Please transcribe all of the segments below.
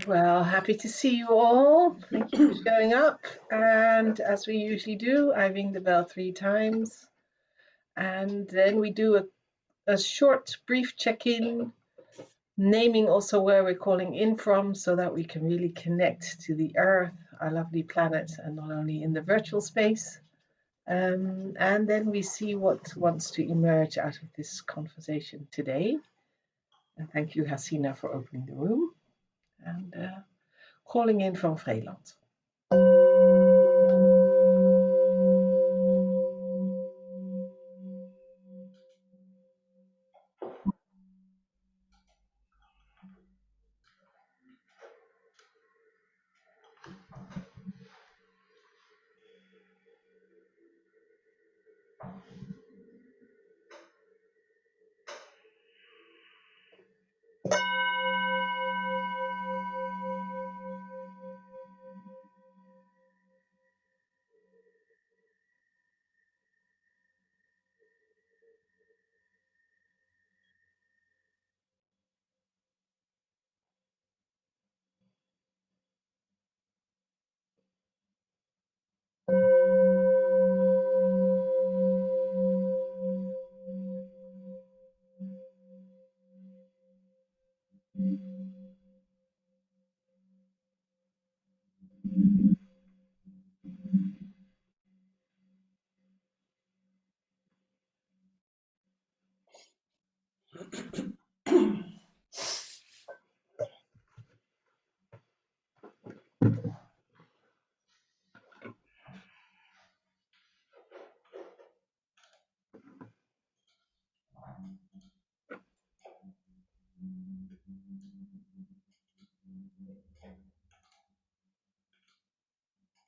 Well, happy to see you all. Thank you for showing up. And as we usually do, I ring the bell 3 times. And then we do a short, brief check in, naming also where we're calling in from so that we can really connect to the Earth, our lovely planet, and not only in the virtual space. And then we see what wants to emerge out of this conversation today. And thank you, Hasina, for opening the room. And calling in from Vreeland.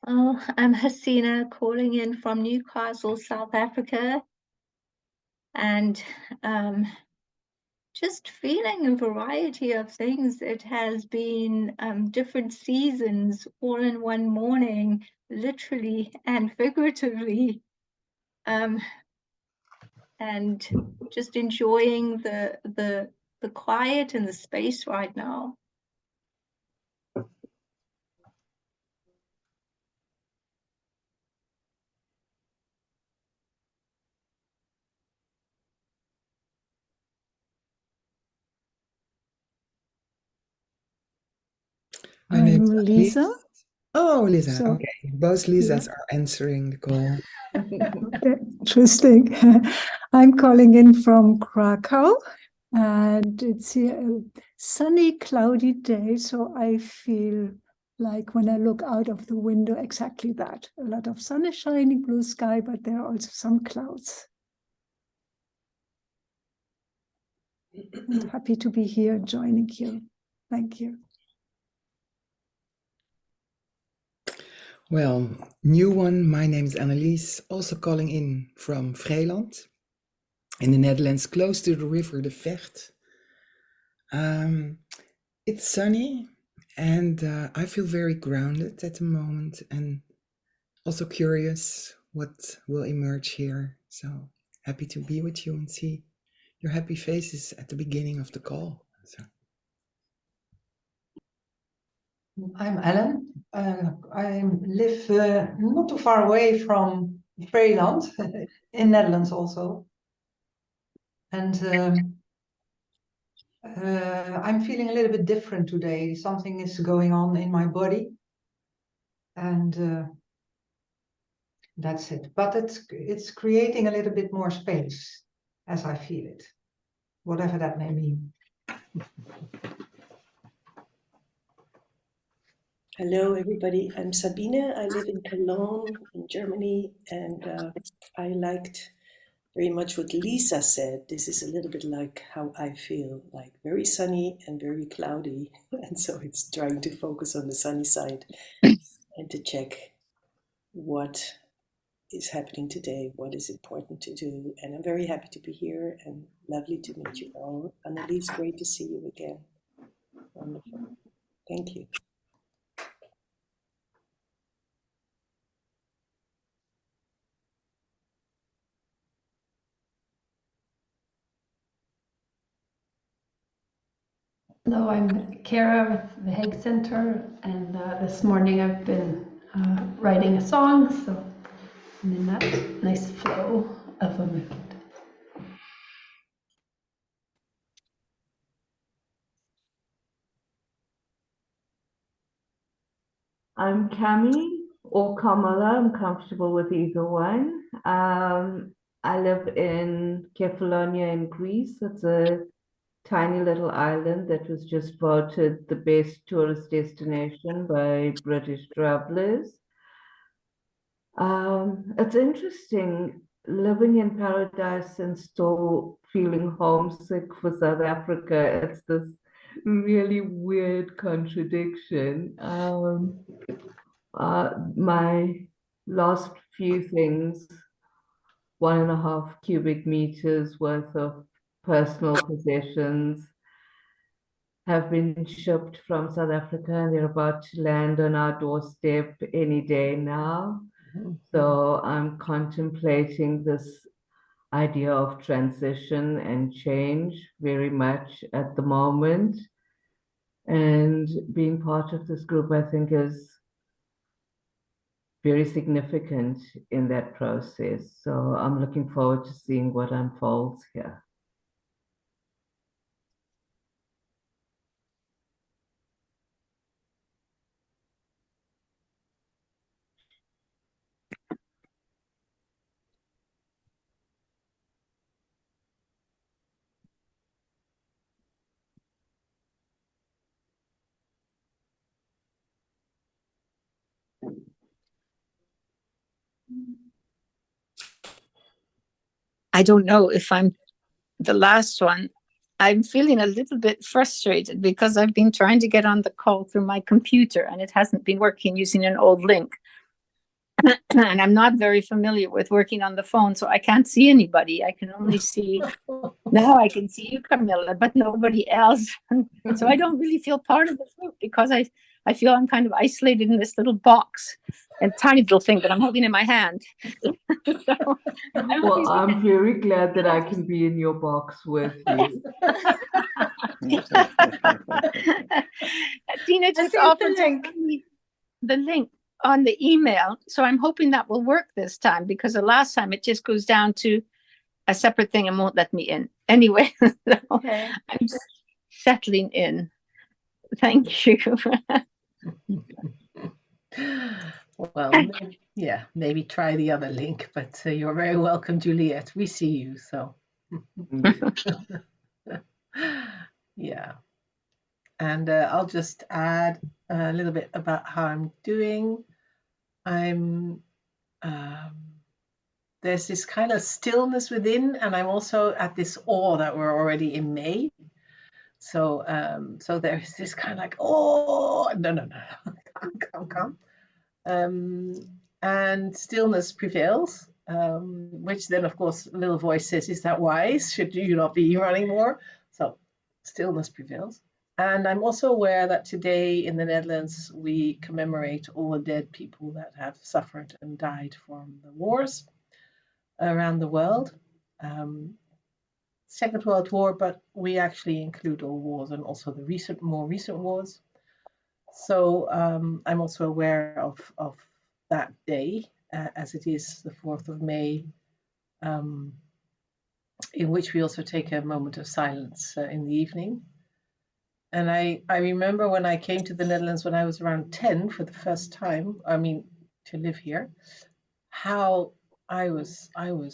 Oh, I'm Hasina calling in from Newcastle, South Africa, and just feeling a variety of things. It has been different seasons all in one morning, literally and figuratively, and just enjoying the quiet and the space right now. My name is Lisa. Oh, Lisa. So, okay. Both Lisas are answering the call. Okay, interesting. I'm calling in from Krakow, and it's here a sunny, cloudy day. So I feel like when I look out of the window, exactly that. A lot of sun is shining, blue sky, but there are also some clouds. And happy to be here joining you. Thank you. Well, new one. My name is Annelies, also calling in from Vreeland in the Netherlands, close to the river the Vecht. It's sunny and I feel very grounded at the moment and also curious what will emerge here. So happy to be with you and see your happy faces at the beginning of the call. So. I'm Ellen. I live not too far away from Vreeland, in Netherlands also. And I'm feeling a little bit different today. Something is going on in my body. And that's it. But it's creating a little bit more space as I feel it, whatever that may mean. Hello, everybody. I'm Sabine. I live in Cologne, in Germany, and I liked very much what Lisa said. This is a little bit like how I feel, like very sunny and very cloudy. And so it's trying to focus on the sunny side and to check what is happening today, what is important to do. And I'm very happy to be here and lovely to meet you all. Annelies, great to see you again. Wonderful. Thank you. Hello, I'm Kara with the Hague Center, and this morning I've been writing a song, so I'm in that nice flow of a mood. I'm Cami or Kamala. I'm comfortable with either one. I live in Kefalonia in Greece. It's a tiny little island that was just voted the best tourist destination by British travelers. It's interesting living in paradise and still feeling homesick for South Africa. It's this really weird contradiction. My last few things, 1.5 cubic meters worth of personal possessions have been shipped from South Africa, and they're about to land on our doorstep any day now. So I'm contemplating this idea of transition and change very much at the moment. And being part of this group, I think, is very significant in that process. So I'm looking forward to seeing what unfolds here. I don't know if I'm the last one. I'm feeling a little bit frustrated because I've been trying to get on the call through my computer and it hasn't been working using an old link. And I'm not very familiar with working on the phone, so I can't see anybody. I can only see, now I can see you, Camilla, but nobody else. So I don't really feel part of the group because I feel I'm kind of isolated in this little box and tiny little thing that I'm holding in my hand. So, well, I'm very glad that I can be in your box with you. Tina just offered the link on the email, so I'm hoping that will work this time, because the last time it just goes down to a separate thing and won't let me in. Anyway, so okay. I'm just settling in. Thank you. Well, yeah, maybe try the other link, but you're very welcome, Juliet. We see you, so. Yeah. And I'll just add a little bit about how I'm doing. There's this kind of stillness within, and I'm also at this awe that we're already in May. So there's this kind of like, oh, no, come. And stillness prevails, which then, of course, a little voice says, is that wise? Should you not be running more? So stillness prevails. And I'm also aware that today in the Netherlands, we commemorate all the dead people that have suffered and died from the wars around the world. Second World War, but we actually include all wars and also the more recent wars. So I'm also aware of that day, as it is the 4th of May, in which we also take a moment of silence in the evening. And I remember when I came to the Netherlands when I was around 10 for the first time, to live here, how I was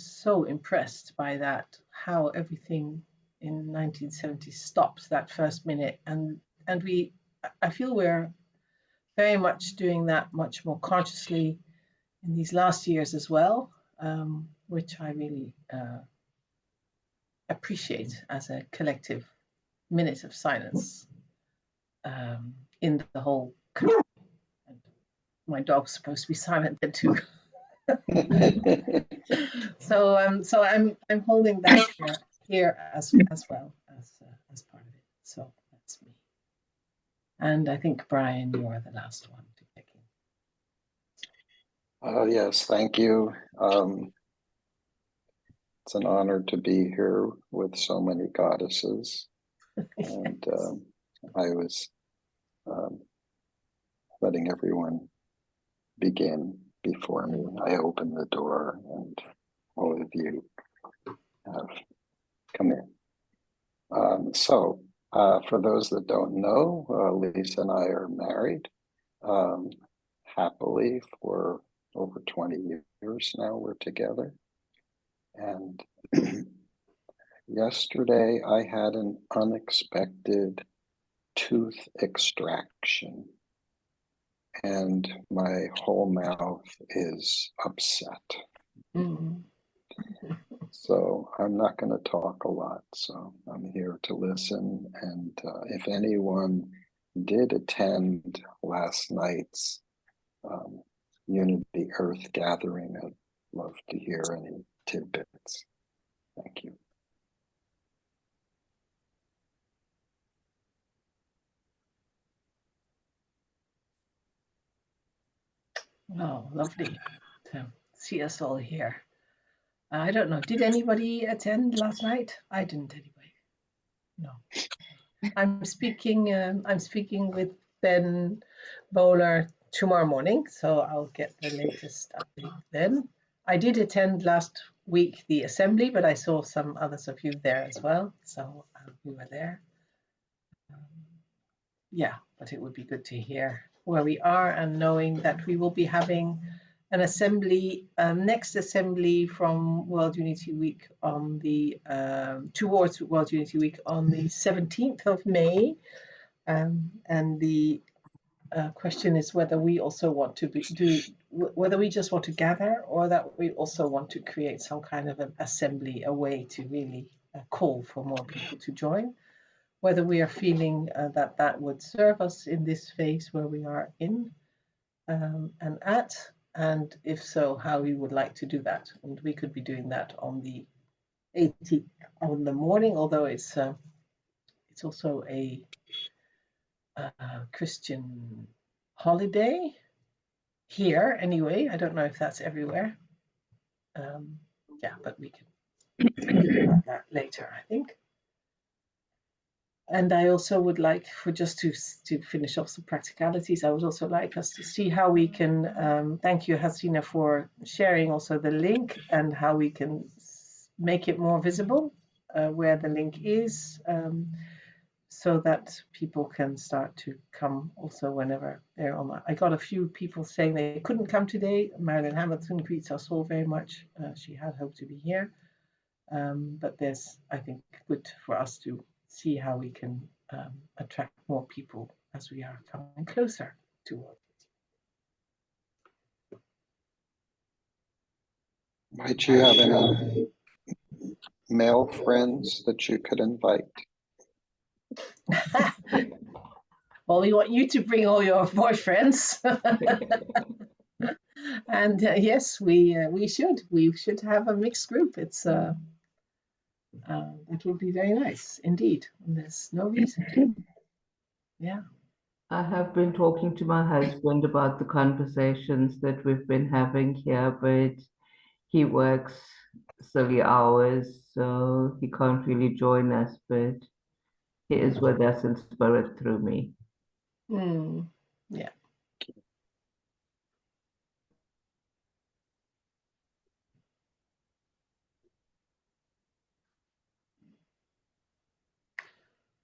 so impressed by that, how everything in 1970 stopped that first minute. And I feel we're very much doing that much more consciously in these last years as well, which I really appreciate as a collective minute of silence in the whole country. And my dog's supposed to be silent then too. So I'm holding that here as well as part of it. So that's me. And I think Brian, you are the last one to pick in. Yes, thank you. It's an honor to be here with so many goddesses. And I was letting everyone begin before me. I opened the door and all of you have come in. For those that don't know, Lisa and I are married happily for over 20 years now. We're together. And yesterday I had an unexpected tooth extraction and my whole mouth is upset. Mm. So I'm not going to talk a lot. So I'm here to listen. And if anyone did attend last night's Unity Earth gathering, I'd love to hear any tidbits. Thank you. Oh, lovely to see us all here. I don't know. Did anybody attend last night? I didn't anyway. No. I'm speaking. I'm speaking with Ben Bowler tomorrow morning, so I'll get the latest update then. I did attend last week the assembly, but I saw some others of you there as well, so we were there. Yeah, but it would be good to hear where we are and knowing that we will be having an assembly, next assembly from World Unity Week on the towards World Unity Week on the 17th of May, and the question is whether we also want to whether we just want to gather or that we also want to create some kind of an assembly, a way to really call for more people to join. Whether we are feeling that that would serve us in this phase where we are in and at, and if so, how we would like to do that. And we could be doing that on the 18th on the morning, although it's also a Christian holiday here anyway. I don't know if that's everywhere. Yeah, but we can think about that later, I think. And I also would like, for just to finish off some practicalities, I would also like us to see how we can, thank you, Hasina, for sharing also the link and how we can make it more visible where the link is, so that people can start to come also whenever they're on. I got a few people saying they couldn't come today. Marilyn Hamilton greets us all very much. She had hoped to be here. But there's, I think, good for us to see how we can attract more people as we are coming closer to World Unity. Might you have any male friends that you could invite? Well, we want you to bring all your boyfriends. And yes, we should have a mixed group. It's it would be very nice indeed. And there's no reason. Yeah. I have been talking to my husband about the conversations that we've been having here, but he works silly hours, so he can't really join us, but he is with us in spirit through me. Yeah.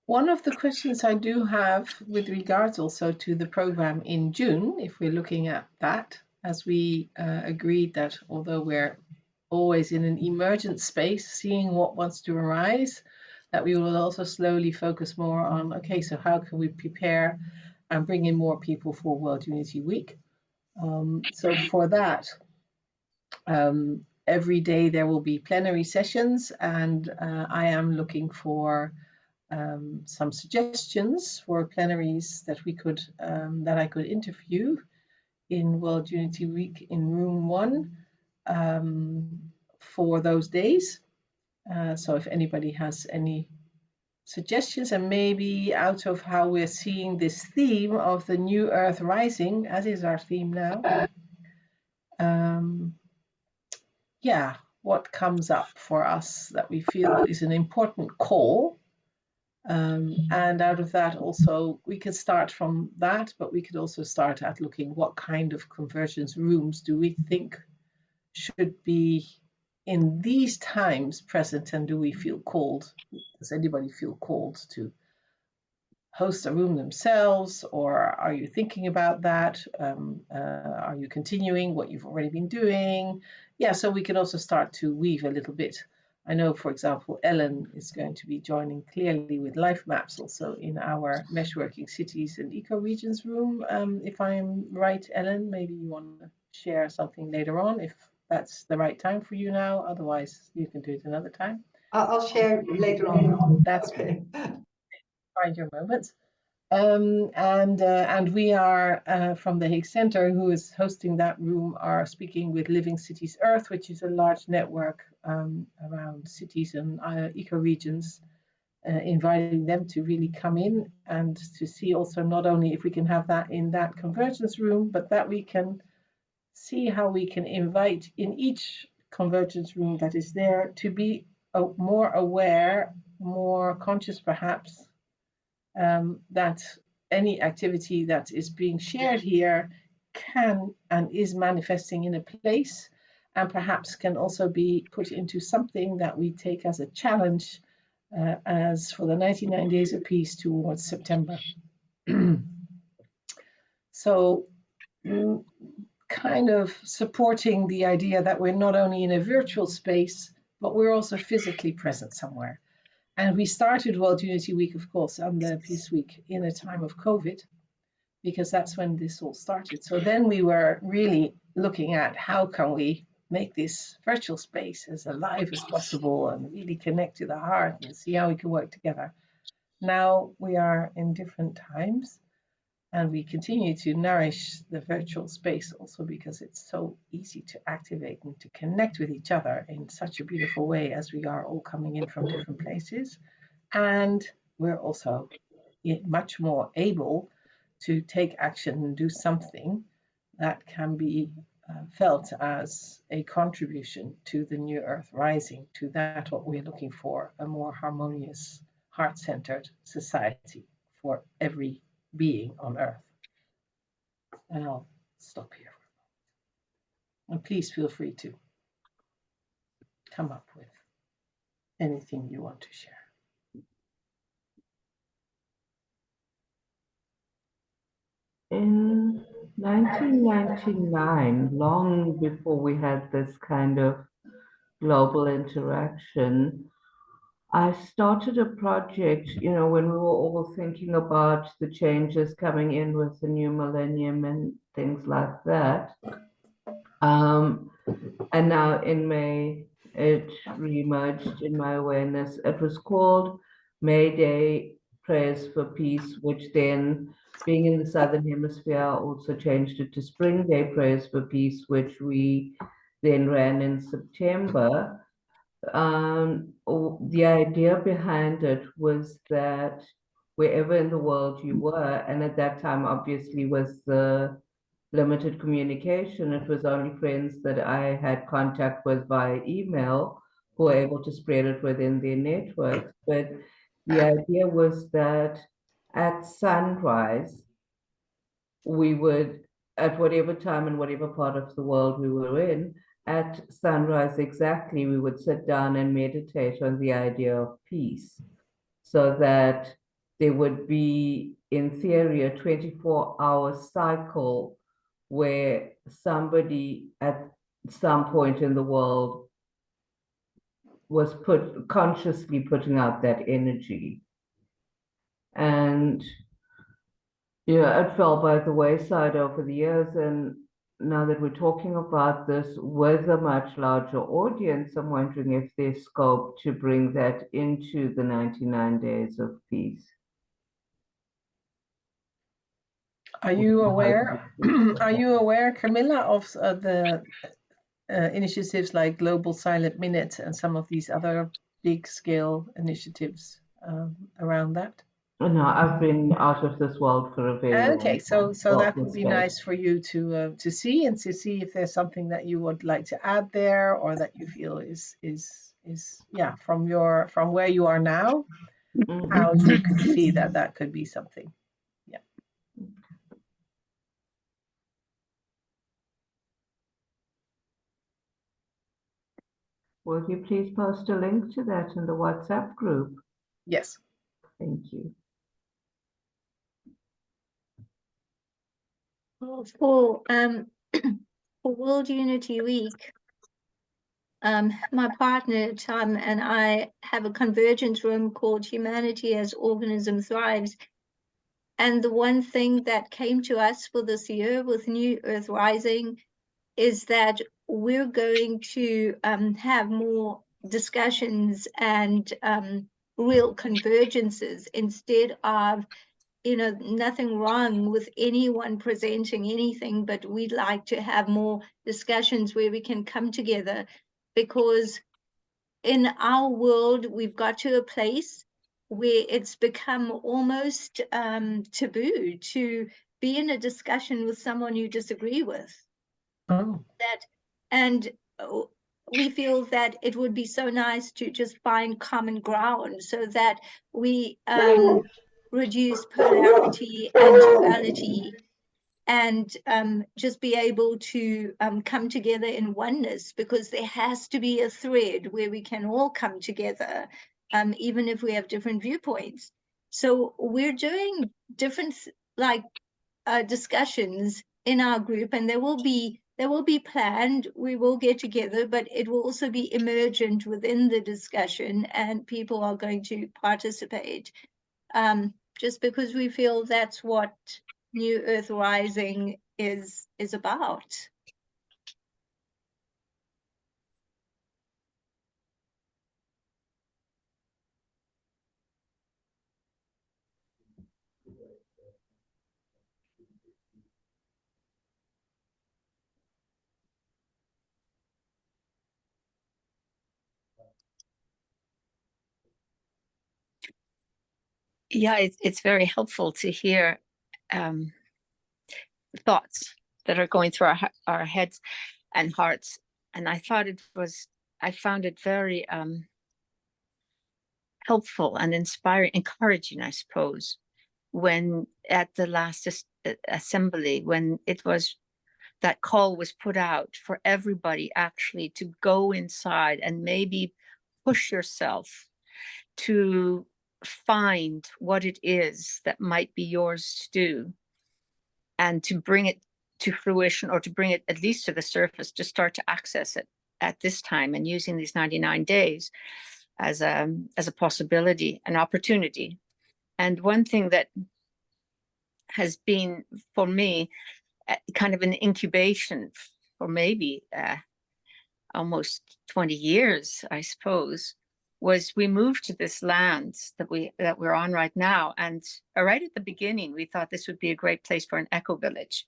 One of the questions I do have with regards also to the program in June, if we're looking at that, as we agreed that although we're always in an emergent space, seeing what wants to arise, that we will also slowly focus more on, okay, so how can we prepare and bring in more people for World Unity Week? So for that, every day there will be plenary sessions, and I am looking for some suggestions for plenaries that we could that I could interview in World Unity Week in room 1 for those days. So if anybody has any suggestions, and maybe out of how we're seeing this theme of the new Earth rising, as is our theme now, yeah, what comes up for us that we feel is an important call And out of that also, we could start from that, but we could also start at looking what kind of convergence rooms do we think should be in these times present, and do we feel called? Does anybody feel called to host a room themselves, or are you thinking about that? Are you continuing what you've already been doing? Yeah, so we can also start to weave a little bit. I know, for example, Ellen is going to be joining clearly with life maps also in our Meshworking Cities and Eco-Regions room. If I'm right, Ellen, maybe you want to share something later on if that's the right time for you now. Otherwise, you can do it another time. I'll share later on. That's okay. Find your moments. And we are from the Hague Center, who is hosting that room, are speaking with Living Cities Earth, which is a large network around cities and eco-regions, inviting them to really come in and to see also not only if we can have that in that convergence room, but that we can see how we can invite in each convergence room that is there to be more aware, more conscious perhaps, that any activity that is being shared here can and is manifesting in a place, and perhaps can also be put into something that we take as a challenge, as for the 99 Days of Peace towards September. So kind of supporting the idea that we're not only in a virtual space, but we're also physically present somewhere. And we started World Unity Week, of course, and the Peace Week in a time of COVID, because that's when this all started. So then we were really looking at how can we make this virtual space as alive as possible and really connect to the heart and see how we can work together. Now we are in different times, and we continue to nourish the virtual space also because it's so easy to activate and to connect with each other in such a beautiful way as we are all coming in from different places. And we're also much more able to take action and do something that can be felt as a contribution to the new Earth rising, to that what we're looking for, a more harmonious, heart-centered society for every being on Earth. And I'll stop here. And please feel free to come up with anything you want to share. In 1999, long before we had this kind of global interaction, I started a project, when we were all thinking about the changes coming in with the new millennium and things like that. And now in May, it reemerged in my awareness. It was called May Day Prayers for Peace, which then, being in the Southern Hemisphere, also changed it to Spring Day Prayers for Peace, which we then ran in September. The idea behind it was that wherever in the world you were, and at that time, obviously, was the limited communication. It was only friends that I had contact with via email who were able to spread it within their networks. But the idea was that at sunrise, we would, at whatever time and whatever part of the world we were in, at sunrise exactly, we would sit down and meditate on the idea of peace, so that there would be, in theory, a 24-hour cycle where somebody at some point in the world was consciously putting out that energy. And it fell by the wayside over the years. And now that we're talking about this with a much larger audience, I'm wondering if there's scope to bring that into the 99 Days of Peace. Are you aware, Camilla, of the initiatives like Global Silent Minute and some of these other big scale initiatives around that? No, I've been out of this world for a very long time. So that would be nice for you to see, and to see if there's something that you would like to add there, or that you feel is from where you are now, how you could see that that could be something. Yeah. Will you please post a link to that in the WhatsApp group? Yes. Thank you. Well, for for World Unity Week, my partner Tom and I have a convergence room called Humanity as Organism Thrives. And the one thing that came to us for this year with New Earth Rising is that we're going to have more discussions and real convergences instead of, nothing wrong with anyone presenting anything, but we'd like to have more discussions where we can come together, because in our world, we've got to a place where it's become almost taboo to be in a discussion with someone you disagree with. Oh. And we feel that it would be so nice to just find common ground so that we reduce polarity and duality, and just be able to come together in oneness, because there has to be a thread where we can all come together, even if we have different viewpoints. So we're doing different discussions in our group, and they will be planned. We will get together, but it will also be emergent within the discussion, and people are going to participate, just because we feel that's what New Earth Rising is about. Yeah, it's very helpful to hear thoughts that are going through our heads and hearts. And I found it very helpful and inspiring, encouraging, I suppose, when at the last assembly, when it was, that call was put out for everybody actually to go inside and maybe push yourself to find what it is that might be yours to do, and to bring it to fruition, or to bring it at least to the surface, to start to access it at this time, and using these 99 days as a possibility, an opportunity. And one thing that has been for me kind of an incubation for maybe almost 20 years, I suppose, was we moved to this land that we're on right now. And right at the beginning, we thought this would be a great place for an eco village.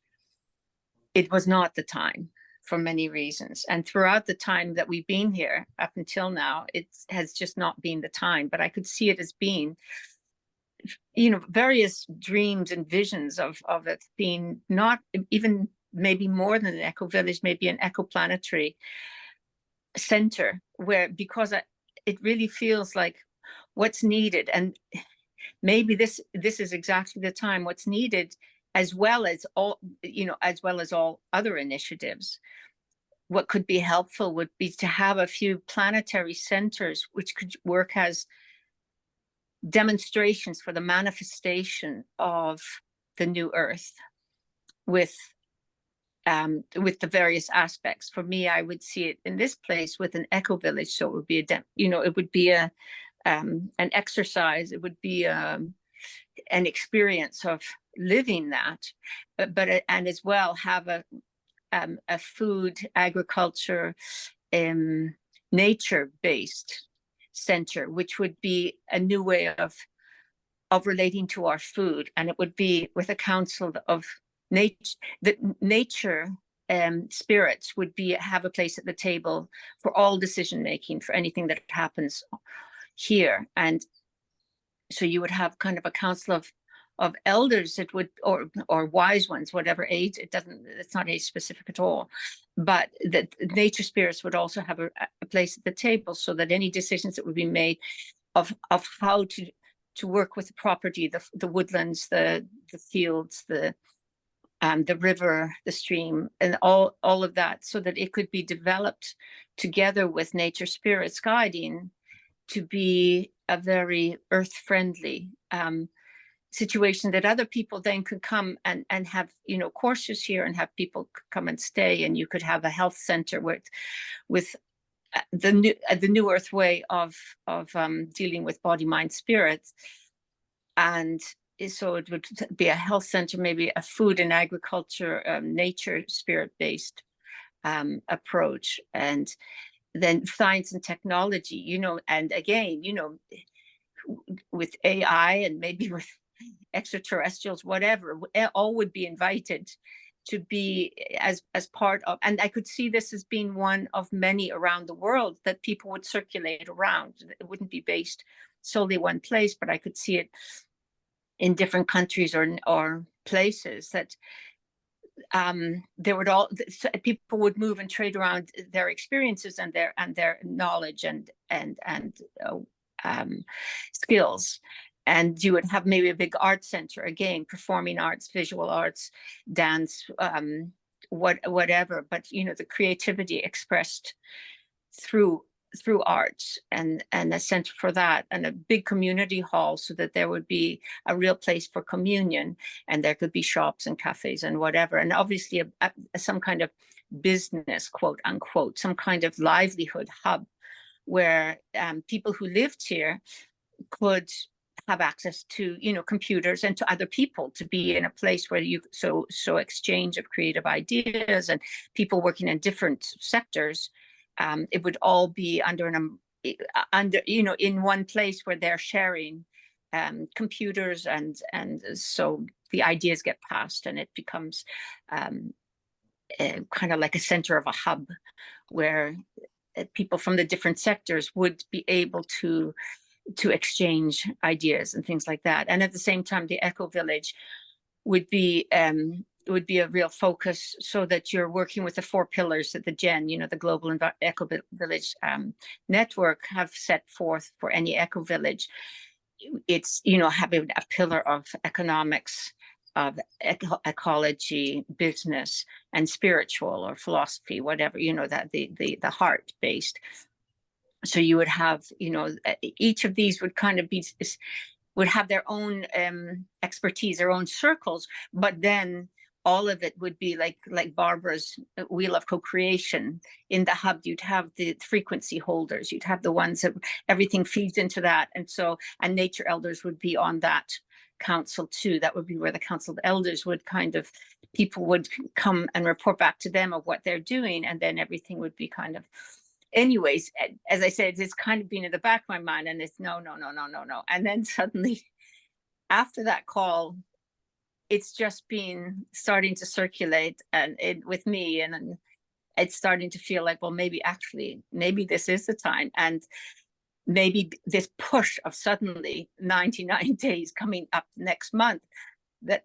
It was not the time for many reasons. And throughout the time that we've been here up until now, it has just not been the time. But I could see it as being, various dreams and visions of it being not even maybe more than an eco village, maybe an ecoplanetary center, where, because it really feels like what's needed, and maybe this is exactly the time, what's needed, as well as all other initiatives. What could be helpful would be to have a few planetary centers which could work as demonstrations for the manifestation of the new Earth, with the various aspects. For me, I would see it in this place with an eco village. So it would be it would be an exercise. It would be an experience of living that, but and as well have a food, agriculture, nature-based center, which would be a new way of relating to our food. And it would be with a council of nature spirits would have a place at the table for all decision making for anything that happens here. And so you would have kind of a council of elders that would, or wise ones, whatever age, it's not age specific at all, but that nature spirits would also have a place at the table, so that any decisions that would be made of how to work with the property, the woodlands, the fields, the river, the stream, and all of that, so that it could be developed together with nature spirits guiding to be a very earth-friendly situation, that other people then could come and have, you know, courses here, and have people come and stay, and you could have a health center with the new earth way of dealing with body, mind, spirit. And so it would be a health center, maybe a food and agriculture, nature spirit based approach, and then science and technology, you know, and again, you know, with AI and maybe with extraterrestrials, whatever, all would be invited to be as part of, and I could see this as being one of many around the world that people would circulate around. It wouldn't be based solely one place, but I could see it in different countries or places, that there would people would move and trade around their experiences and their knowledge and skills. And you would have maybe a big art center, again, performing arts, visual arts, dance, whatever. But you know, the creativity expressed through arts, and a center for that, and a big community hall, so that there would be a real place for communion, and there could be shops and cafes and whatever, and obviously some kind of business, quote unquote, some kind of livelihood hub, where people who lived here could have access to, you know, computers and to other people, to be in a place where you so exchange of creative ideas, and people working in different sectors. It would all be under you know, in one place where they're sharing computers, and so the ideas get passed, and it becomes kind of like a center of a hub, where people from the different sectors would be able to exchange ideas and things like that. And at the same time, the eco village would be a real focus, so that you're working with the 4 pillars that the GEN, you know, the Global Eco Village Network, have set forth for any eco village. It's, you know, having a pillar of economics, of ecology, business, and spiritual or philosophy, whatever, you know, that the heart based. So you would have, you know, each of these would kind of would have their own expertise, their own circles, but then all of it would be like Barbara's wheel of co-creation. In the hub, you'd have the frequency holders, you'd have the ones that everything feeds into that. And nature elders would be on that council too. That would be where the council of elders would people would come and report back to them of what they're doing. And then everything would be kind of, anyways, as I said, it's kind of been in the back of my mind, and it's no. And then suddenly after that call, it's just been starting to circulate with me, and it's starting to feel like, well, maybe this is the time. And maybe this push of suddenly 99 days coming up next month, that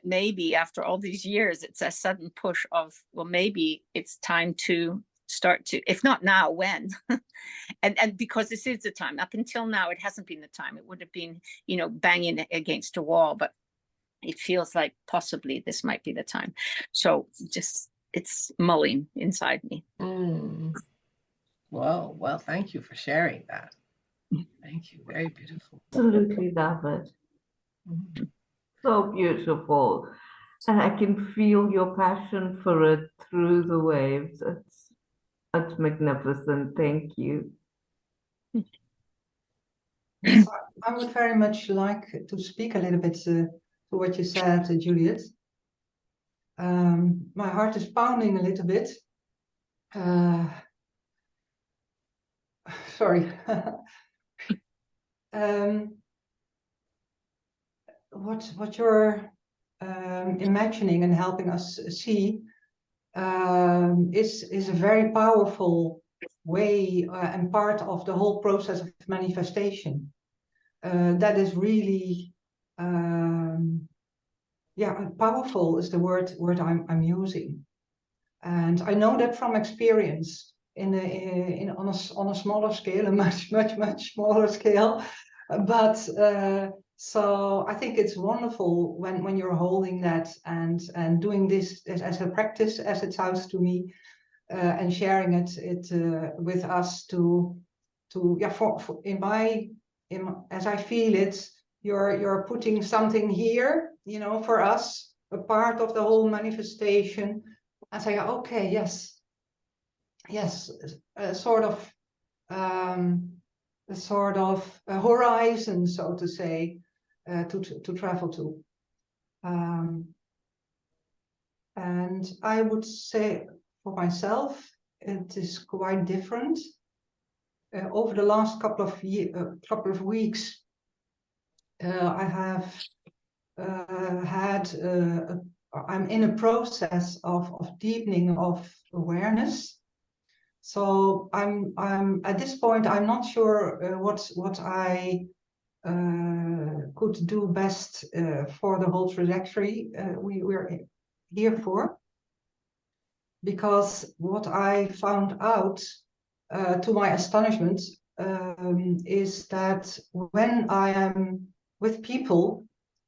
maybe after all these years, it's a sudden push of, well, maybe it's time to start to, if not now, when? and because this is the time. Up until now, it hasn't been the time. It would have been, you know, banging against a wall, but it feels like possibly this might be the time. So just, it's mulling inside me. Well, thank you for sharing that. Thank you. Very beautiful. Absolutely love it. So beautiful. And I can feel your passion for it through the waves. It's magnificent. Thank you. Yes, I would very much like to speak a little bit to what you said, Juliet. My heart is pounding a little bit. Sorry. What you're imagining and helping us see is a very powerful way and part of the whole process of manifestation. That is really, powerful is the word I'm using, and I know that from experience on a smaller scale, a much smaller scale. But so I think it's wonderful when you're holding that and doing this as a practice, as it sounds to me, and sharing it with us to yeah, for as I feel it, you're putting something here, you know, for us, a part of the whole manifestation, and say, okay, yes, a sort of horizon, so to say, to travel to. And I would say for myself, it is quite different. Over the last couple of weeks, I have I'm in a process of deepening of awareness. So I'm at this point, I'm not sure what I could do best for the whole trajectory we're here for. Because what I found out, to my astonishment, is that when I am with people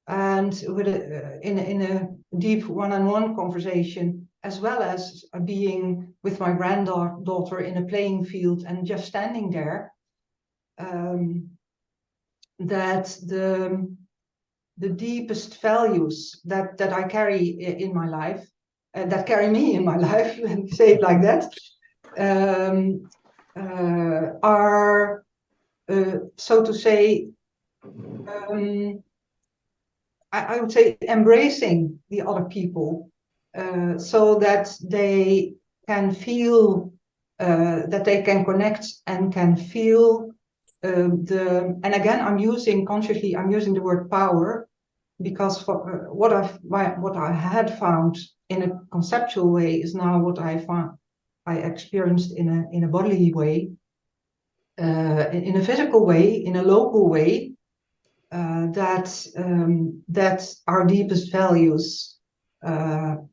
and with in a deep one-on-one conversation, as well as being with my granddaughter in a playing field and just standing there, that the deepest values that I carry in my life, that carry me in my life, let me say it like that, are, so to say, I would say embracing the other people, so that they can feel, that they can connect and can feel and again, I'm using the word power, because for what I had found in a conceptual way is now what I experienced in a bodily way, in a physical way, in a local way, that our deepest values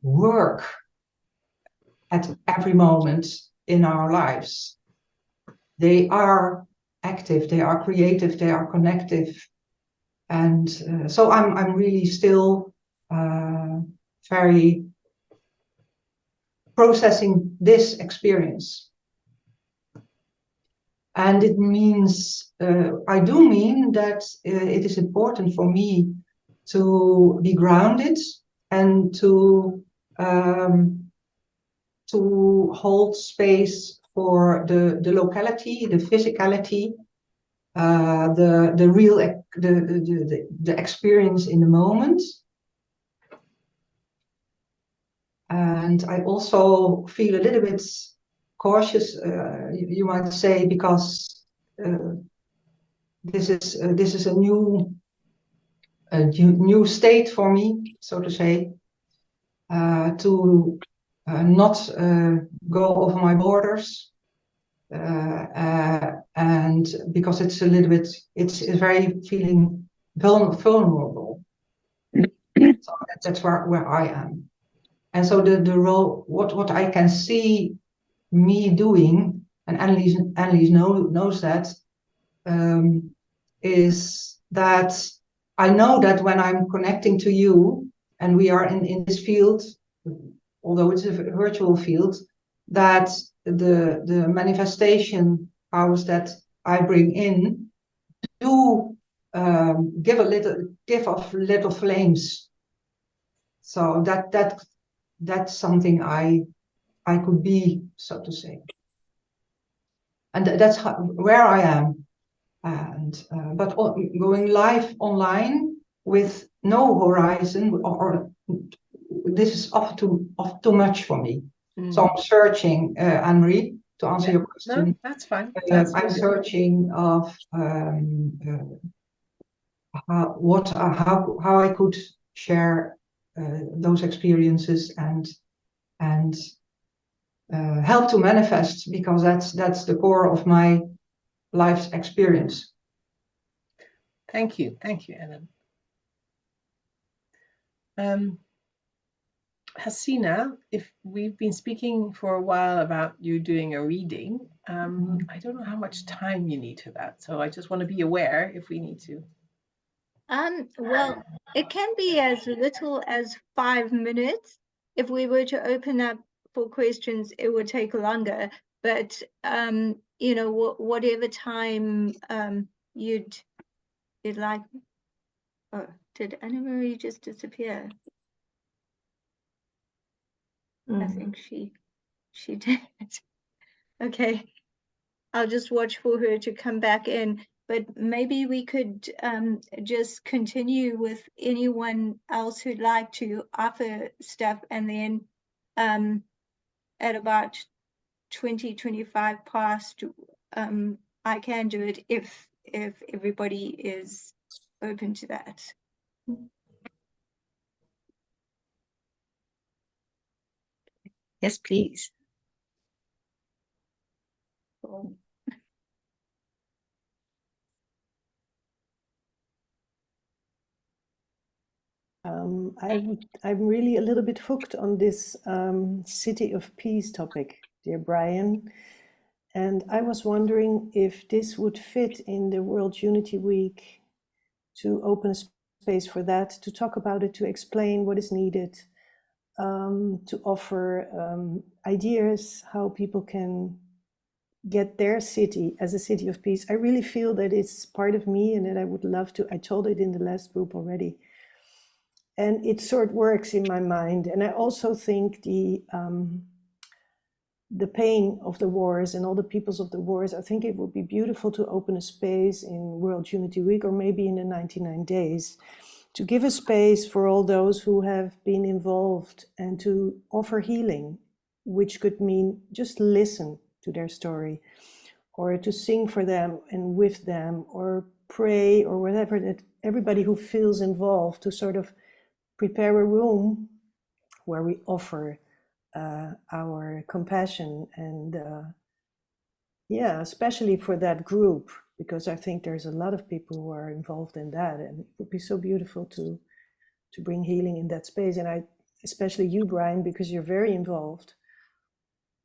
work at every moment in our lives. They are active, they are creative, they are connective. And so I'm really still very processing this experience. And it means, I do mean that it is important for me to be grounded and to hold space for the locality, the physicality, the real the experience in the moment. And I also feel a little bit cautious, you might say, because this is a new state for me, so to say, to not go over my borders, and because it's a little bit, it's very feeling vulnerable. So that's where I am. And so the role, what I can see me doing, and Annelies knows that, is that I know that when I'm connecting to you and we are in this field, although it's a virtual field, that the manifestation powers that I bring in do give off little flames. So that's something I could be, so to say, and that's where I am. And but going live online with no horizon, or this is often too much for me. So I'm searching, Anne-Marie, to answer your question. No, that's fine. I'm searching of how I could share those experiences and help to manifest, because that's the core of my life's experience. Thank you, Ellen. Hasina, if we've been speaking for a while about you doing a reading, I don't know how much time you need to that, so I just want to be aware if we need to. Well, it can be as little as 5 minutes. If we were to open up for questions, it would take longer. But you know, whatever time you'd like. Oh, did Anna Marie just disappear? I think she did. Okay, I'll just watch for her to come back in. But maybe we could just continue with anyone else who'd like to offer stuff, and then at about 20-25 past, I can do it if everybody is open to that. Yes, please. Cool. I'm really a little bit hooked on this City of Peace topic, dear Brian. And I was wondering if this would fit in the World Unity Week, to open a space for that, to talk about it, to explain what is needed, to offer ideas how people can get their city as a city of peace. I really feel that it's part of me and that I would love to. I told it in the last group already. And it sort of works in my mind. And I also think the pain of the wars and all the peoples of the wars, I think it would be beautiful to open a space in World Unity Week, or maybe in the 99 days, to give a space for all those who have been involved and to offer healing, which could mean just listen to their story, or to sing for them and with them, or pray, or whatever, that everybody who feels involved, to sort of prepare a room where we offer our compassion, and yeah, especially for that group, because I think there's a lot of people who are involved in that, and it would be so beautiful to bring healing in that space. And I, especially you, Brian, because you're very involved,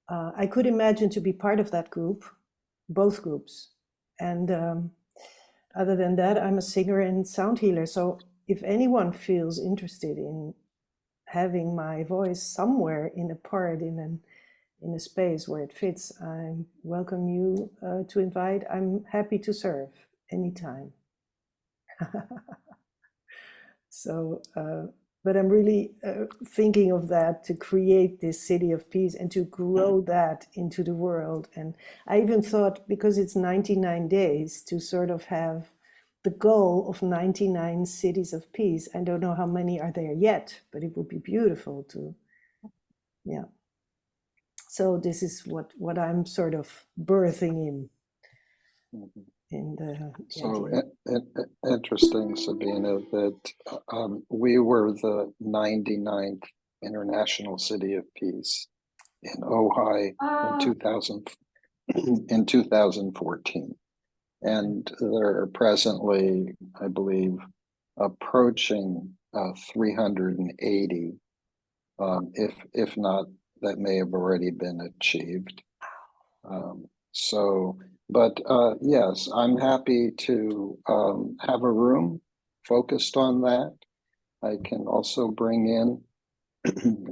I could imagine to be part of that group, both groups. And other than that, I'm a singer and sound healer, so if anyone feels interested in having my voice somewhere in a part, in a space where it fits, I welcome you to invite. I'm happy to serve anytime. So, but I'm really thinking of that, to create this city of peace and to grow that into the world. And I even thought, because it's 99 days, to sort of have the goal of 99 cities of peace. I don't know how many are there yet, but it would be beautiful to, yeah. So this is what I'm sort of birthing in. Mhm. In the So interesting, Sabina, that we were the 99th International City of Peace in Ojai in 2014. And there are presently, I believe, approaching 380, if not, that may have already been achieved. But yes, I'm happy to have a room focused on that. I can also bring in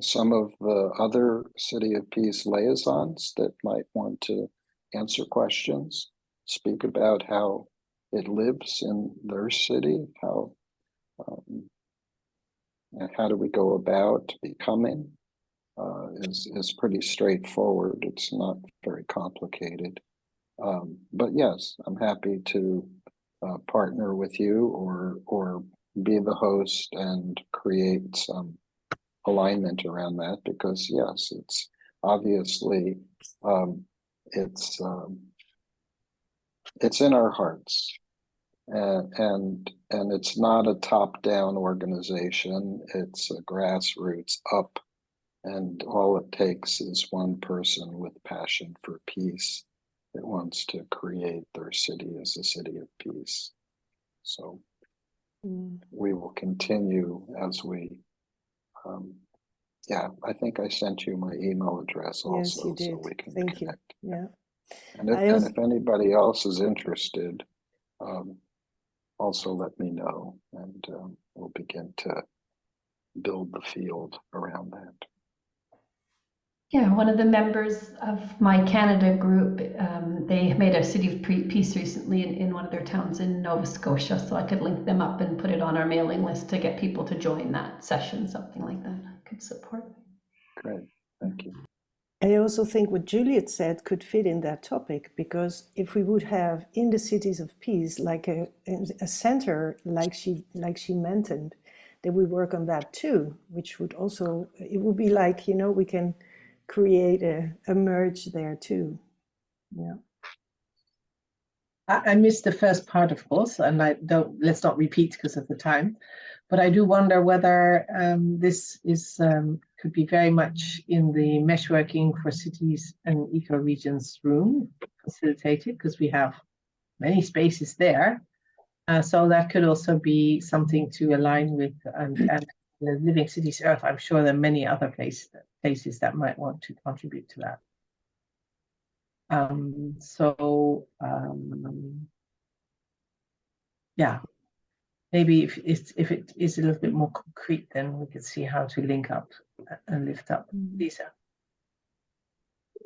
some of the other City of Peace liaisons that might want to answer questions, speak about how it lives in their city, how do we go about becoming, is pretty straightforward. It's not very complicated. But yes, I'm happy to partner with you, or be the host and create some alignment around that, because yes, it's obviously it's in our hearts, and it's not a top-down organization. It's a grassroots up, and all it takes is one person with passion for peace that wants to create their city as a city of peace. So we will continue as we, yeah, I think I sent you my email address also. Yes, you did. So we can Thank connect. you. Yeah. And I also, if anybody else is interested, also let me know, and we'll begin to build the field around that. Yeah, one of the members of my Canada group, they made a City of Peace recently in one of their towns in Nova Scotia, so I could link them up and put it on our mailing list to get people to join that session, something like that I could support. Great, thank you. I also think what Juliet said could fit in that topic, because if we would have in the cities of peace like a center like she mentioned, that we work on that too, which would also, it would be like, you know, we can create a merge there too. Yeah. I missed the first part, of course, and let's not repeat because of the time, but I do wonder whether this is could be very much in the meshworking for cities and ecoregions room facilitated, because we have many spaces there. So that could also be something to align with, and the Living Cities Earth. I'm sure there are many other places that might want to contribute to that. Yeah, maybe if it is a little bit more concrete, then we could see how to link up and lift up. Lisa.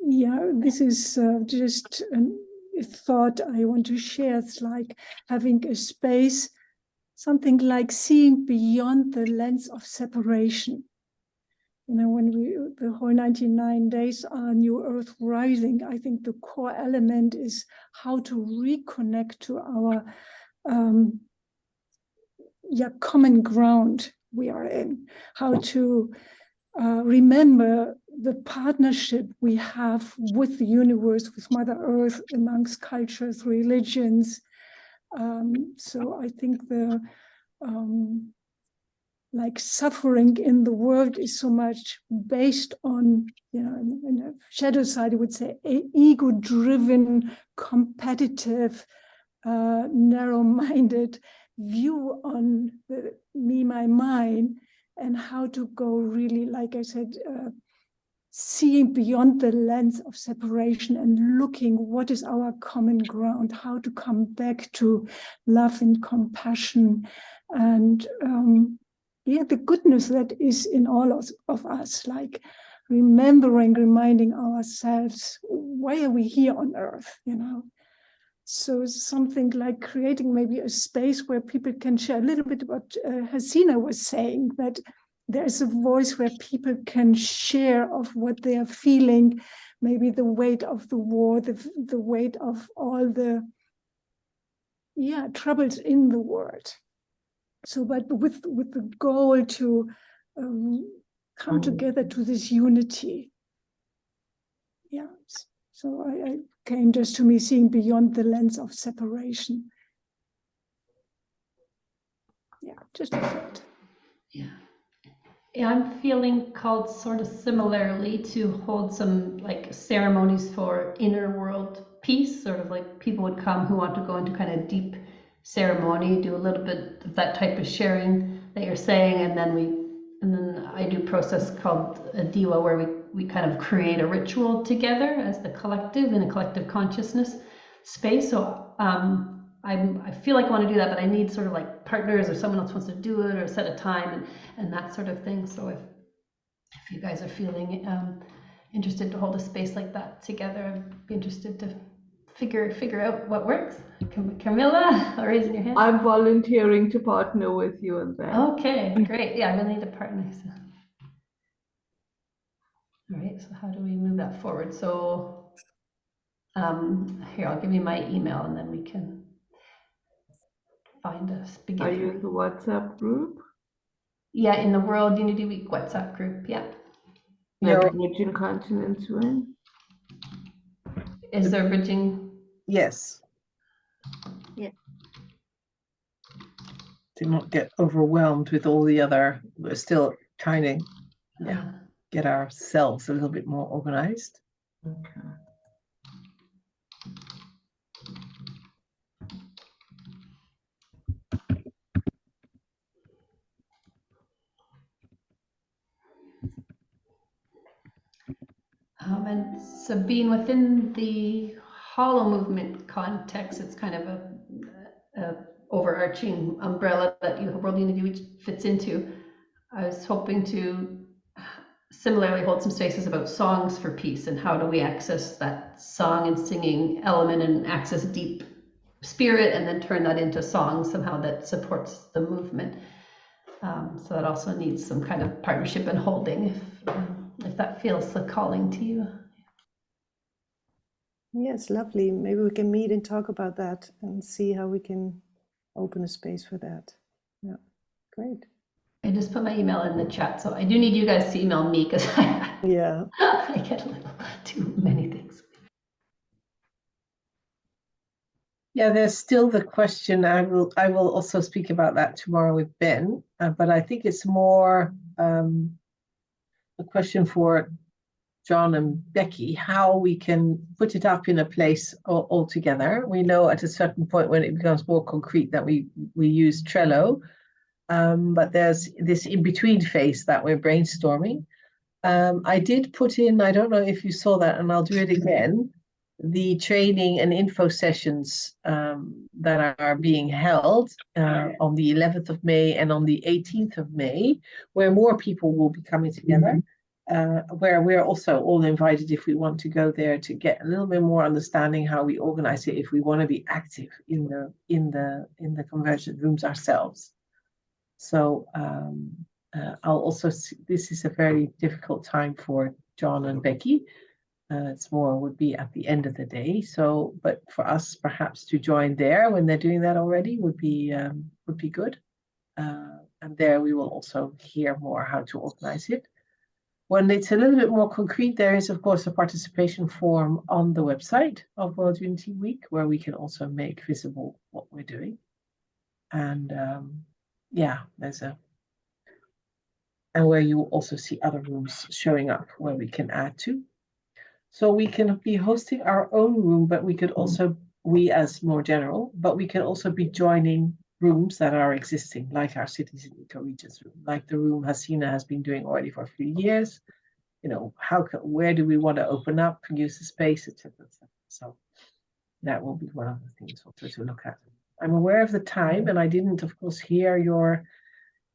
Yeah, this is just a thought I want to share. It's like having a space, something like seeing beyond the lens of separation. You know, when the whole 99 days are New Earth Rising, I think the core element is how to reconnect to our common ground we are in, how to remember the partnership we have with the universe, with Mother Earth, amongst cultures, religions. So I think the like suffering in the world is so much based on, you know, in the shadow side, I would say, ego-driven, competitive, narrow-minded view on the me, my, mine, and how to go really, like I said, seeing beyond the lens of separation and looking what is our common ground, how to come back to love and compassion and the goodness that is in all of us, like reminding ourselves, why are we here on earth, you know? So something like creating maybe a space where people can share a little bit what Hasina was saying, that there's a voice where people can share of what they are feeling, maybe the weight of the war, the weight of all the troubles in the world. So, but with the goal to come together to this unity. Yeah. So I came just to me seeing beyond the lens of separation. Yeah, just a thought. Yeah. Yeah, I'm feeling called sort of similarly to hold some like ceremonies for inner world peace, sort of like people would come who want to go into kind of deep ceremony, do a little bit of that type of sharing that you're saying, and then I do a process called a diwa where we kind of create a ritual together as the collective in a collective consciousness space. So I feel like I want to do that, but I need sort of like partners or someone else wants to do it or set a time and that sort of thing. So if you guys are feeling interested to hold a space like that together, I'd be interested to figure out what works. Camilla, raising your hand. I'm volunteering to partner with you on that. Okay, great. Yeah, I really need a partner. So. All right, so how do we move that forward? So here, I'll give you my email and then we can find us. Are you in the WhatsApp group? Yeah, in the World Unity Week WhatsApp group, yeah. Like BridgingContinents when? Is there bridging? Yes. Yeah. To not get overwhelmed with all the other, we're still trying to get ourselves a little bit more organized. Okay. And Sabine, within the hollow movement context, it's kind of a overarching umbrella that World Unity Week fits into. I was hoping to similarly hold some spaces about songs for peace and how do we access that song and singing element and access deep spirit and then turn that into song somehow that supports the movement. So that also needs some kind of partnership and holding if that feels the calling to you. Yes, lovely. Maybe we can meet and talk about that and see how we can open a space for that. Yeah, great. I just put my email in the chat, so I do need you guys to email me because I get a little too many things. Yeah, there's still the question. I will also speak about that tomorrow with Ben, but I think it's more a question for John and Becky, how we can put it up in a place all together. We know at a certain point when it becomes more concrete that we use Trello, but there's this in-between phase that we're brainstorming. I did put in, I don't know if you saw that, and I'll do it again, the training and info sessions that are being held on the 11th of May and on the 18th of May, where more people will be coming together, where we're also all invited if we want to go there to get a little bit more understanding how we organize it if we want to be active in the conversion rooms ourselves. So I'll also see, this is a very difficult time for John and Becky. It's more would be at the end of the day. So, but for us perhaps to join there when they're doing that already would be good. And there we will also hear more how to organize it. When it's a little bit more concrete, there is of course a participation form on the website of World Unity Week where we can also make visible what we're doing. And yeah, and where you will also see other rooms showing up where we can add to. So we can be hosting our own room, but we could also, we as more general, but we can also be joining rooms that are existing, like our Cities and Ecoregions room, like the room Hasina has been doing already for a few years. You know, where do we want to open up, use the space, etc. So that will be one of the things also to look at. I'm aware of the time, and I didn't, of course, hear your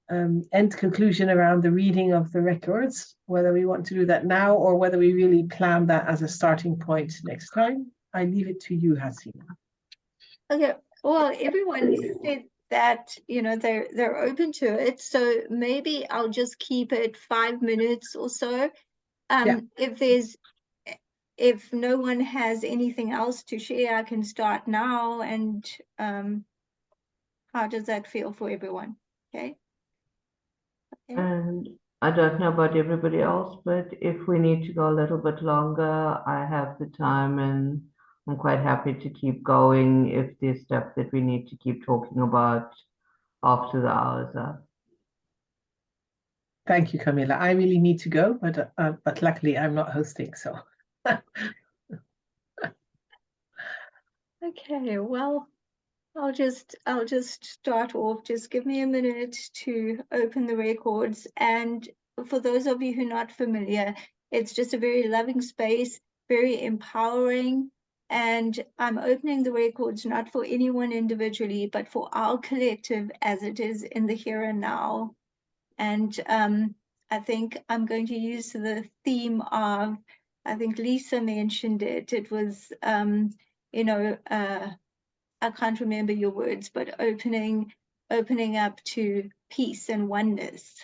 end conclusion around the reading of the records, whether we want to do that now or whether we really plan that as a starting point next time. I leave it to you, Hasina. Okay, well, everyone said that, you know, they're open to it. So maybe I'll just keep it 5 minutes or so. Yeah. If no one has anything else to share, I can start now. And how does that feel for everyone? Okay. And I don't know about everybody else, but if we need to go a little bit longer, I have the time and I'm quite happy to keep going if there's stuff that we need to keep talking about after the hours up. Thank you, Camilla. I really need to go, but luckily I'm not hosting, so. Okay, well, I'll just start off. Just give me a minute to open the records. And for those of you who are not familiar, it's just a very loving space, very empowering. And I'm opening the records not for anyone individually, but for our collective as it is in the here and now. And I think I'm going to use the theme of, I think Lisa mentioned it. It was, you know, I can't remember your words, but opening up to peace and oneness.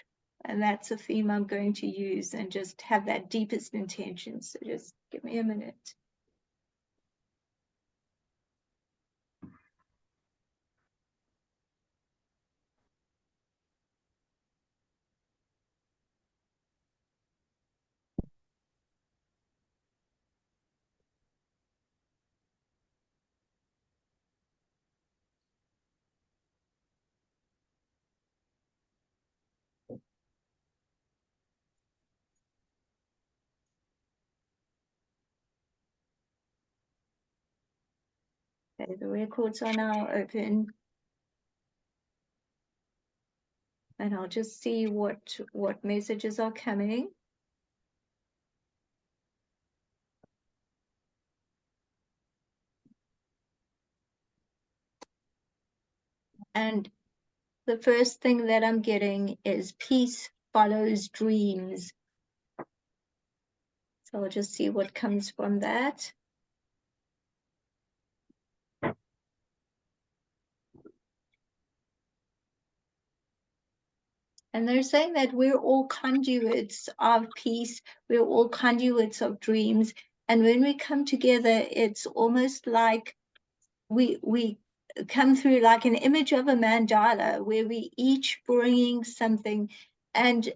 And that's a theme I'm going to use and just have that deepest intention. So just give me a minute. Okay, the records are now open. And I'll just see what messages are coming. And the first thing that I'm getting is peace follows dreams. So I'll just see what comes from that. And they're saying that we're all conduits of peace. We're all conduits of dreams. And when we come together, it's almost like we come through like an image of a mandala where we each bringing something, and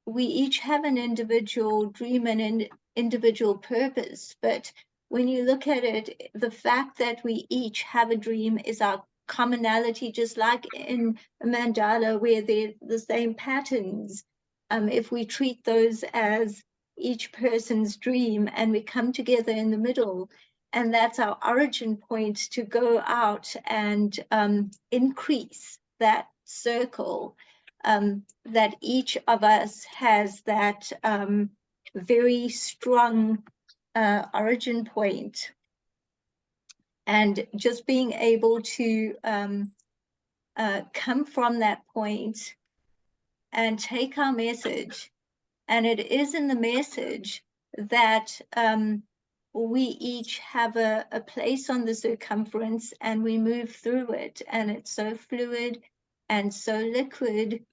we each have an individual dream and an individual purpose. But when you look at it, the fact that we each have a dream is our commonality, just like in a mandala where they're the same patterns. If we treat those as each person's dream and we come together in the middle, and that's our origin point to go out and increase that circle, that each of us has that very strong origin point. And just being able to come from that point and take our message. And it is in the message that we each have a place on the circumference and we move through it. And it's so fluid and so liquid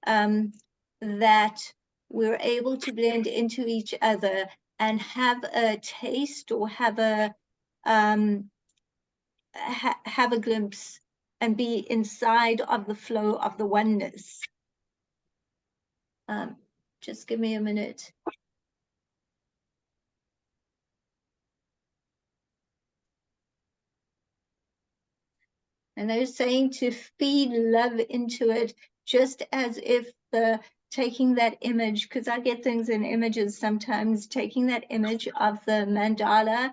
that we're able to blend into each other and have a taste or have a have a glimpse and be inside of the flow of the oneness. Just give me a minute. And they're saying to feed love into it, just as if taking that image, because I get things in images sometimes, taking that image of the mandala,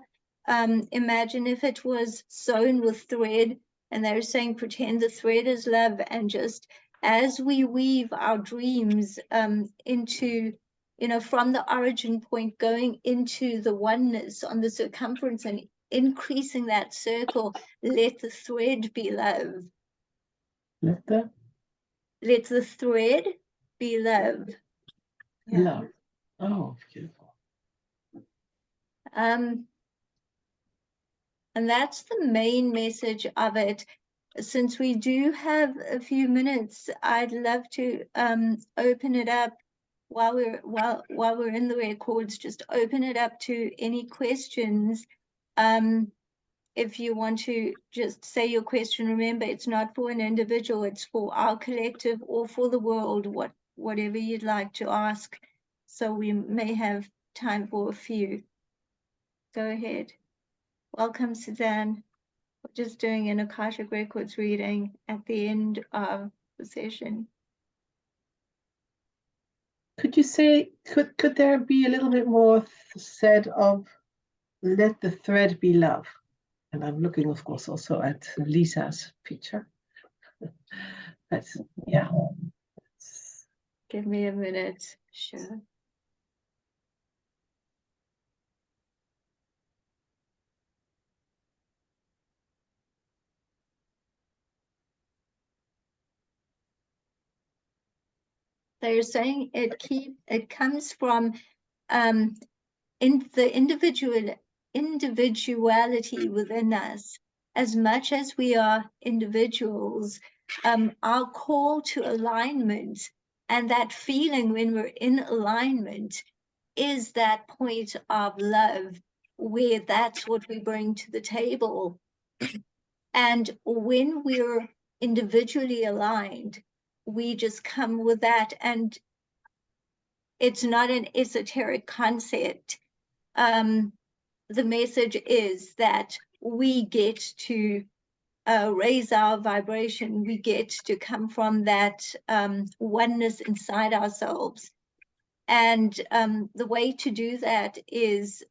imagine if it was sewn with thread, and they're saying pretend the thread is love, and just as we weave our dreams into, from the origin point going into the oneness on the circumference and increasing that circle, let the thread be love. Let the thread be love. love. Oh, beautiful. And that's the main message of it. Since we do have a few minutes, I'd love to open it up while we're in the records, just open it up to any questions. If you want to just say your question, remember it's not for an individual, it's for our collective or for the world, whatever you'd like to ask. So we may have time for a few. Go ahead. Welcome, Suzanne. We're just doing an Akashic Records reading at the end of the session. Could you say, could there be a little bit more said of let the thread be love? And I'm looking, of course, also at Lisa's picture. That's, yeah. Give me a minute. Sure. They're saying it comes from in the individuality within us. As much as we are individuals, our call to alignment and that feeling when we're in alignment is that point of love, where that's what we bring to the table. And when we're individually aligned, we just come with that, and it's not an esoteric concept. The message is that we get to raise our vibration. We get to come from that oneness inside ourselves. And the way to do that is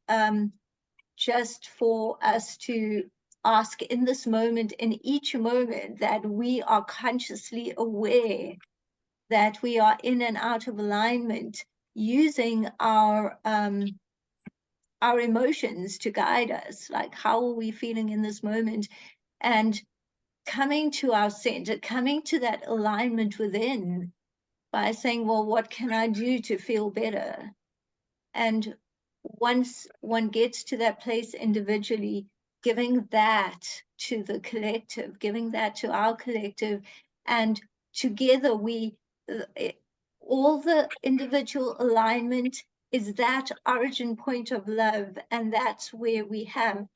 just for us to ask in this moment, in each moment, that we are consciously aware that we are in and out of alignment, using our emotions to guide us. Like, how are we feeling in this moment? And coming to our center, coming to that alignment within by saying, well, what can I do to feel better? And once one gets to that place individually, giving that to the collective, giving that to our collective, and together all the individual alignment is that origin point of love, and that's where we have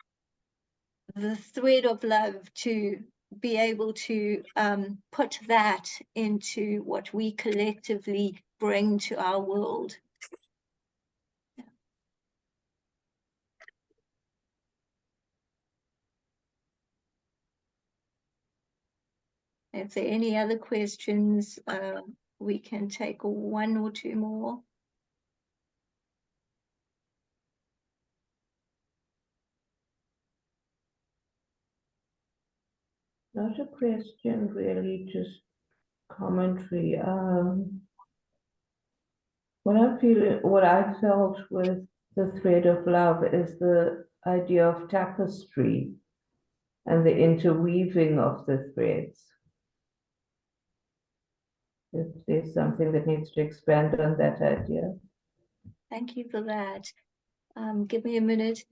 the thread of love to be able to put that into what we collectively bring to our world. If there are any other questions, we can take one or two more. Not a question, really, just commentary. What I felt with the thread of love is the idea of tapestry and the interweaving of the threads. If there's something that needs to expand on that idea. Thank you for that. Give me a minute.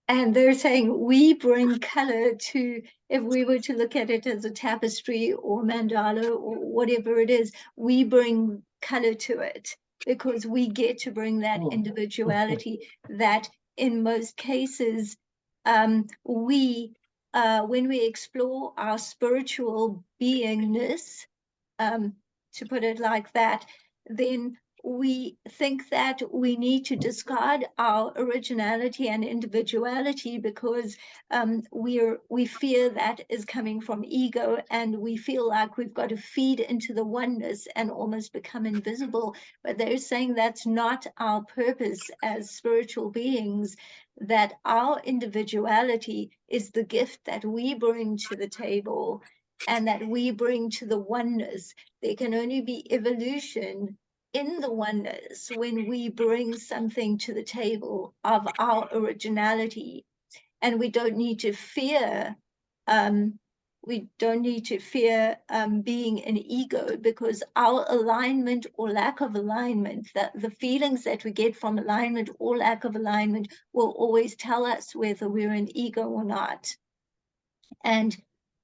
And they're saying we bring color to, if we were to look at it as a tapestry or mandala or whatever it is, we bring color to it because we get to bring that individuality that in most cases, when we explore our spiritual beingness, to put it like that, then we think that we need to discard our originality and individuality because we fear that is coming from ego, and we feel like we've got to feed into the oneness and almost become invisible. But they're saying that's not our purpose as spiritual beings, that our individuality is the gift that we bring to the table and that we bring to the oneness. There can only be evolution in the oneness when we bring something to the table of our originality. And we don't need to fear being an ego, because our alignment or lack of alignment, the feelings that we get from alignment or lack of alignment will always tell us whether we're an ego or not. And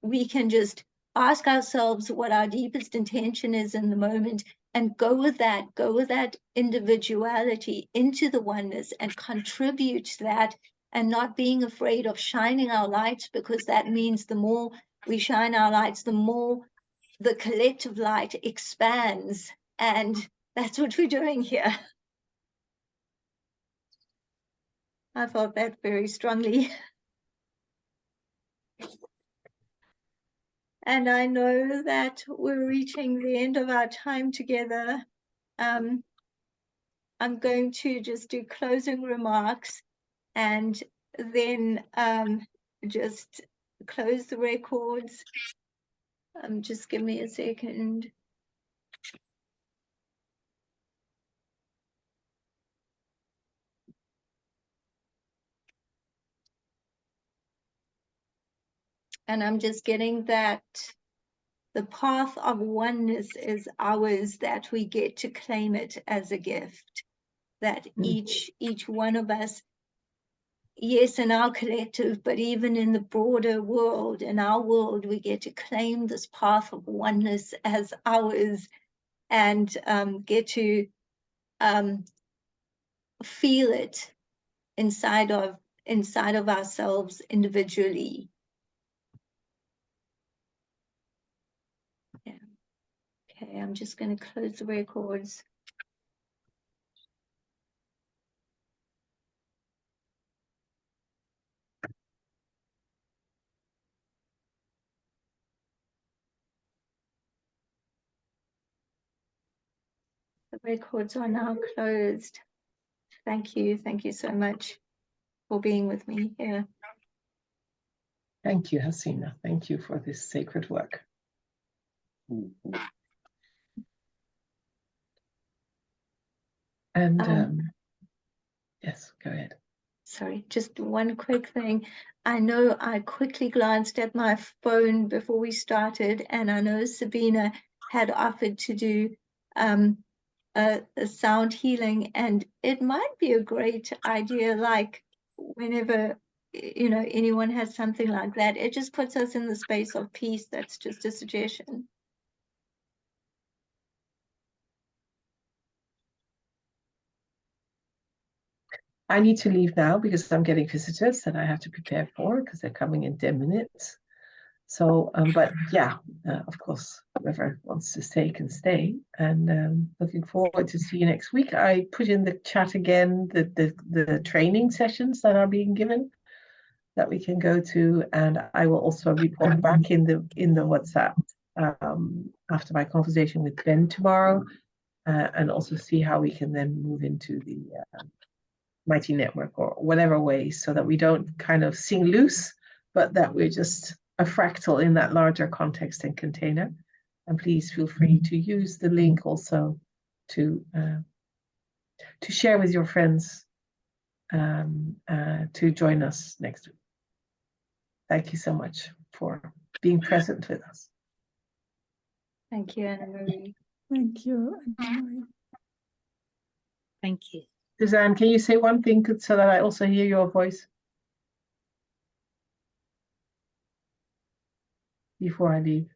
we can just ask ourselves what our deepest intention is in the moment and go with that individuality into the oneness and contribute to that, and not being afraid of shining our lights, because that means the more we shine our lights, the more the collective light expands. And that's what we're doing here. I felt that very strongly. And I know that we're reaching the end of our time together. I'm going to just do closing remarks and then just close the records. Just give me a second. And I'm just getting that the path of oneness is ours, that we get to claim it as a gift, that each one of us, yes, in our collective, but even in the broader world, in our world, we get to claim this path of oneness as ours, and get to feel it inside of ourselves individually. Yeah. Okay, I'm just going to close the records. The records are now closed. Thank you so much for being with me here. Thank you, Hasina. Thank you for this sacred work. And Yes, go ahead. Sorry, just one quick thing. I know I quickly glanced at my phone before we started, and I know Sabina had offered to do a sound healing, and it might be a great idea, like whenever anyone has something like that, it just puts us in the space of peace. That's just a suggestion. I need to leave now because I'm getting visitors that I have to prepare for because they're coming in 10 minutes. So, but yeah, of course, whoever wants to stay can stay. And looking forward to see you next week. I put in the chat again the training sessions that are being given that we can go to, and I will also report back in the WhatsApp after my conversation with Ben tomorrow, and also see how we can then move into the Mighty Network or whatever way, so that we don't kind of sing loose, but that we're just a fractal in that larger context and container. And please feel free to use the link also to share with your friends to join us next week. Thank you so much for being present with us. Thank you, Anna Marie. Thank you, Anna Marie. Thank you. Suzanne, can you say one thing so that I also hear your voice before I leave?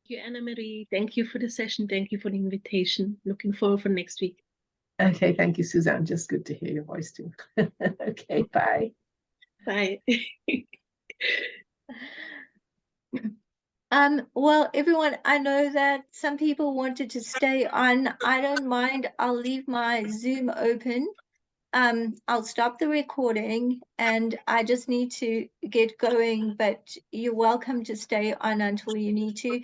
Thank you, Anna Marie. Thank you for the session. Thank you for the invitation. Looking forward for next week. Okay, thank you, Suzanne. Just good to hear your voice too. Okay, bye. Bye. Well, everyone, I know that some people wanted to stay on. I don't mind. I'll leave my Zoom open. I'll stop the recording, and I just need to get going, but you're welcome to stay on until you need to.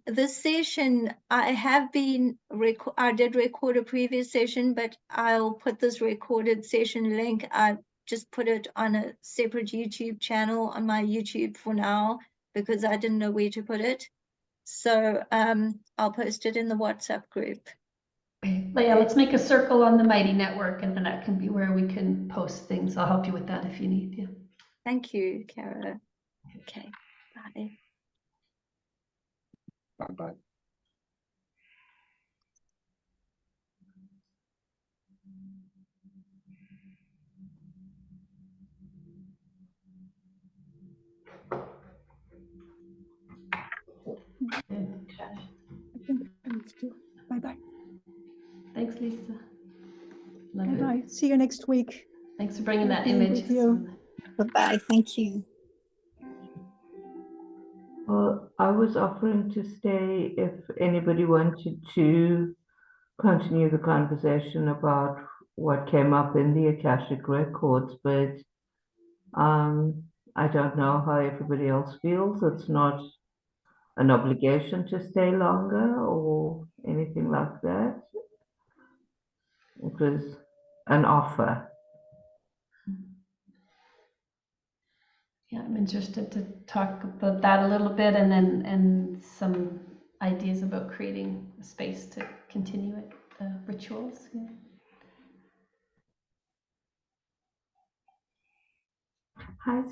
This session, I did record a previous session, but I'll put this recorded session link. I just put it on a separate YouTube channel on my YouTube for now, because I didn't know where to put it. So I'll post it in the WhatsApp group. But yeah, let's make a circle on the Mighty Network, and then that can be where we can post things. I'll help you with that if you need. Yeah. Thank you, Kara. Okay, bye. Bye-bye. Bye-bye. Thanks, Lisa. Love it. Bye-bye. See you next week. Thanks for bringing We'll that be image. with you. Bye-bye. Thank you. Well, I was offering to stay if anybody wanted to continue the conversation about what came up in the Akashic records, but I don't know how everybody else feels. It's not an obligation to stay longer or anything like that. It was an offer. Yeah, I'm interested to talk about that a little bit, and some ideas about creating a space to continue it, the rituals. Yeah. Hi,